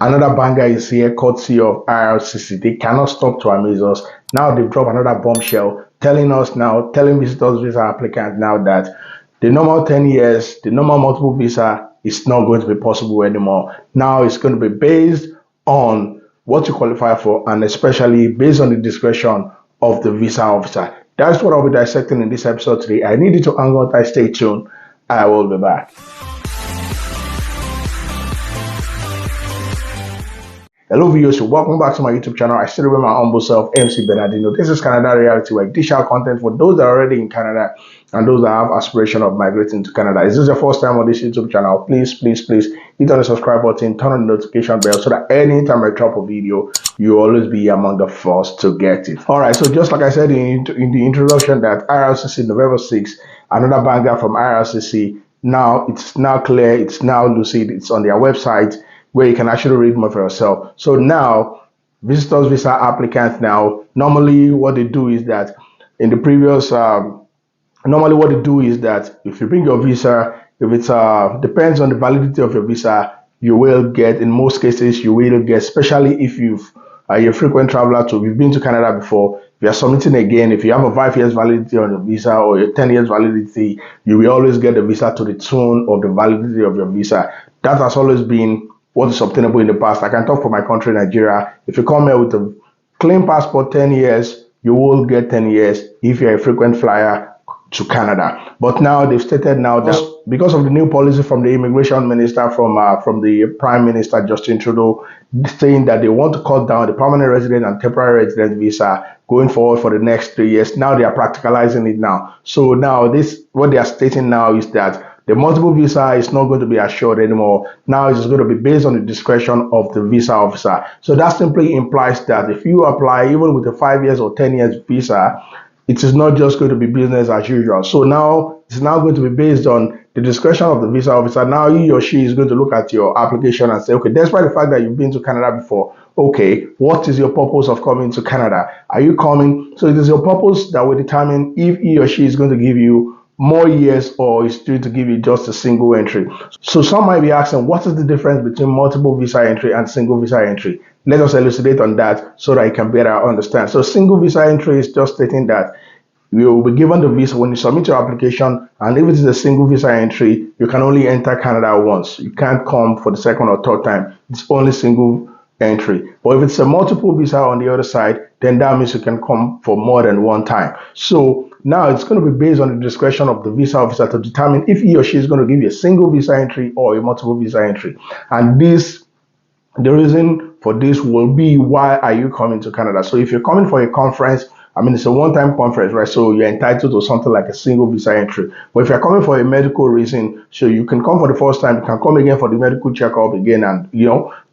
Another banger is here, courtesy of IRCC. They cannot stop to amaze us. Now they've dropped another bombshell, telling visitors visa applicants now that the normal 10 years, the normal multiple visa is not going to be possible anymore. Now it's going to be based on what you qualify for and especially based on the discretion of the visa officer. That's what I'll be dissecting in this episode today. I need you to hang on, stay tuned. I will be back. Hello viewers, welcome back to my YouTube channel. I still remember my humble self, MC Bernardino. This is Canada Reality, where I dish out content for those that are already in Canada and those that have aspiration of migrating to Canada. Is this your first time on this YouTube channel? Please hit on the subscribe button, turn on the notification bell so that anytime I drop a video, you always be among the first to get it. Alright, so just like I said in the introduction that IRCC November 6th, another banger from IRCC. Now it's now clear, it's now lucid, it's on their website, where you can actually read more for yourself. So now, visitors visa applicants now, normally what they do is that in the previous, normally what they do is that if you bring your visa, if it's depends on the validity of your visa, you will get, in most cases, you will get, especially if you're a frequent traveler you've been to Canada before, if you're submitting again, if you have a 5 years validity on your visa or a 10 years validity, you will always get the visa to the tune of the validity of your visa. That has always been what is obtainable in the past. I can talk for my country, Nigeria. If you come here with a clean passport, 10 years, you will get 10 years if you're a frequent flyer to Canada. But now they've stated now that because of the new policy from the immigration minister, from the Prime Minister Justin Trudeau, saying that they want to cut down the permanent resident and temporary resident visa going forward for the next 3 years. Now they are practicalizing it now. So now what they are stating now is that the multiple visa is not going to be assured anymore. Now it's going to be based on the discretion of the visa officer. So that simply implies that if you apply even with a 5 years or 10 years visa, it is not just going to be business as usual. So now it's now going to be based on the discretion of the visa officer. Now he or she is going to look at your application and say, okay, despite the fact that you've been to Canada before, okay, what is your purpose of coming to Canada? Are you coming? So it is your purpose that will determine if he or she is going to give you more years or is due to give you just a single entry. So some might be asking, what is the difference between multiple visa entry and single visa entry? Let us elucidate on that so that you can better understand. So single visa entry is just stating that you will be given the visa when you submit your application, and if it is a single visa entry, you can only enter Canada once. You can't come for the second or third time. It's only single entry. But if it's a multiple visa on the other side, then that means you can come for more than one time. So now it's going to be based on the discretion of the visa officer to determine if he or she is going to give you a single visa entry or a multiple visa entry. And the reason for this will be, why are you coming to Canada? So if you're coming for a conference, I mean, it's a one-time conference, right? So you're entitled to something like a single visa entry. But if you're coming for a medical reason, so you can come for the first time, you can come again for the medical checkup again, and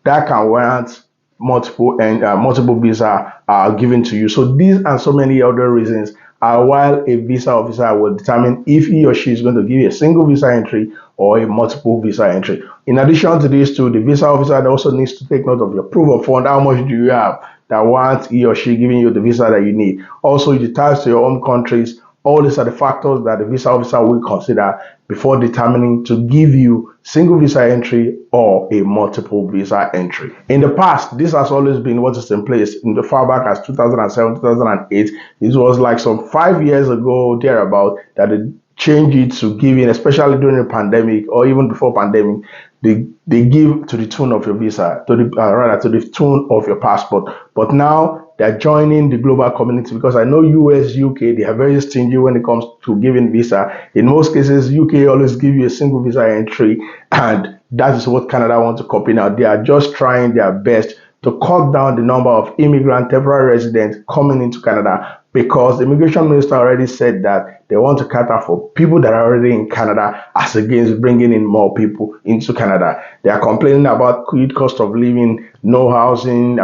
that can warrant multiple visa are given to you. So these and so many other reasons are while a visa officer will determine if he or she is going to give you a single visa entry or a multiple visa entry. In addition to these two, the visa officer also needs to take note of your proof of fund. How much do you have that warrants he or she giving you the visa that you need? Also, the ties to your home countries. All these are the factors that the visa officer will consider before determining to give you single visa entry or a multiple visa entry. In the past, this has always been what is in place. In the far back as 2007, 2008, it was like some 5 years ago, thereabout, that they changed it to giving, especially during the pandemic or even before pandemic, they give to the tune of your visa, to the tune of your passport. But now they're joining the global community, because I know US, UK, they are very stingy when it comes to giving visa. In most cases, UK always give you a single visa entry, and that is what Canada wants to copy now. They are just trying their best to cut down the number of immigrant temporary residents coming into Canada, because the immigration minister already said that they want to cater for people that are already in Canada as against bringing in more people into Canada. They are complaining about cost of living, no housing,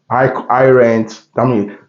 high rent.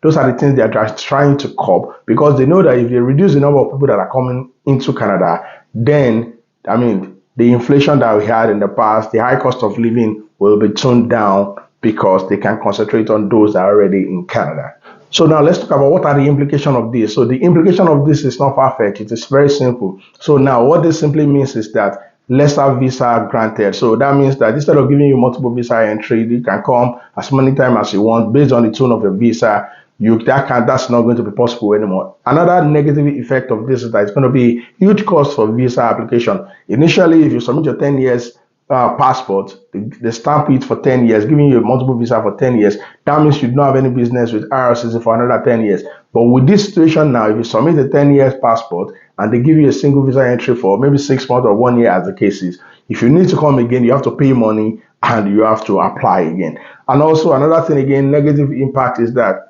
Those are the things they are trying to curb, because they know that if they reduce the number of people that are coming into Canada, then the inflation that we had in the past, the high cost of living will be toned down, because they can concentrate on those that are already in Canada. So now let's talk about what are the implications of this. So the implication of this is not far-fetched. It is very simple. So now what this simply means is that lesser visa granted. So that means that instead of giving you multiple visa entry, you can come as many times as you want based on the tone of your visa. That's not going to be possible anymore. Another negative effect of this is that it's going to be huge cost for visa application. Initially, if you submit your 10 years passport, they stamp it for 10 years, giving you a multiple visa for 10 years. That means you don't have any business with IRCC for another 10 years. But with this situation now, if you submit a 10 years passport and they give you a single visa entry for maybe 6 months or 1 year as the case is, if you need to come again, you have to pay money and you have to apply again. And also another thing again, negative impact is that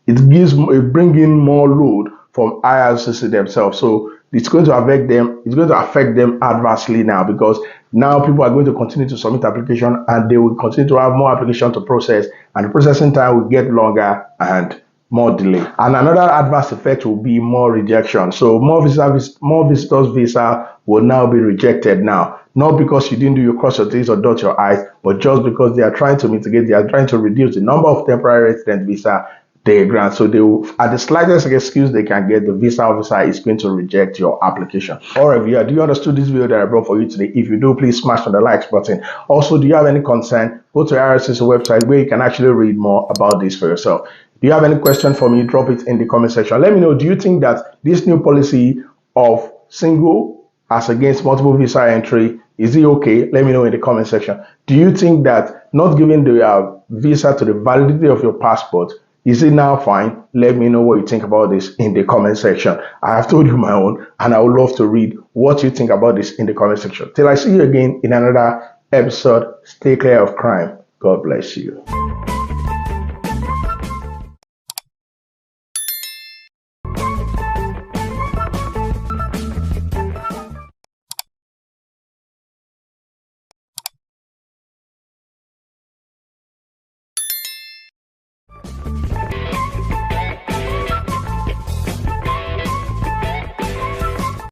it bring in more load from IRCC themselves. So it's going to affect them. It's going to affect them adversely now because now people are going to continue to submit application and they will continue to have more application to process, and the processing time will get longer and more delay. And another adverse effect will be more rejection. So more visitors visa will now be rejected now. Not because you didn't do your cross your T's or dot your I's, but just because they are trying to mitigate, they are trying to reduce the number of temporary resident visa they grant. So they will, at the slightest excuse they can get, the visa officer is going to reject your application. Alright, viewer, do you understand this video that I brought for you today? If you do, please smash on the likes button. Also, do you have any concern? Go to IRCC website where you can actually read more about this for yourself. Do you have any question for me? Drop it in the comment section. Let me know, do you think that this new policy of single as against multiple visa entry, is it okay? Let me know in the comment section. Do you think that not giving the visa to the validity of your passport, is it now fine? Let me know what you think about this in the comment section. I have told you my own, and I would love to read what you think about this in the comment section. Till I see you again in another episode, stay clear of crime. God bless you.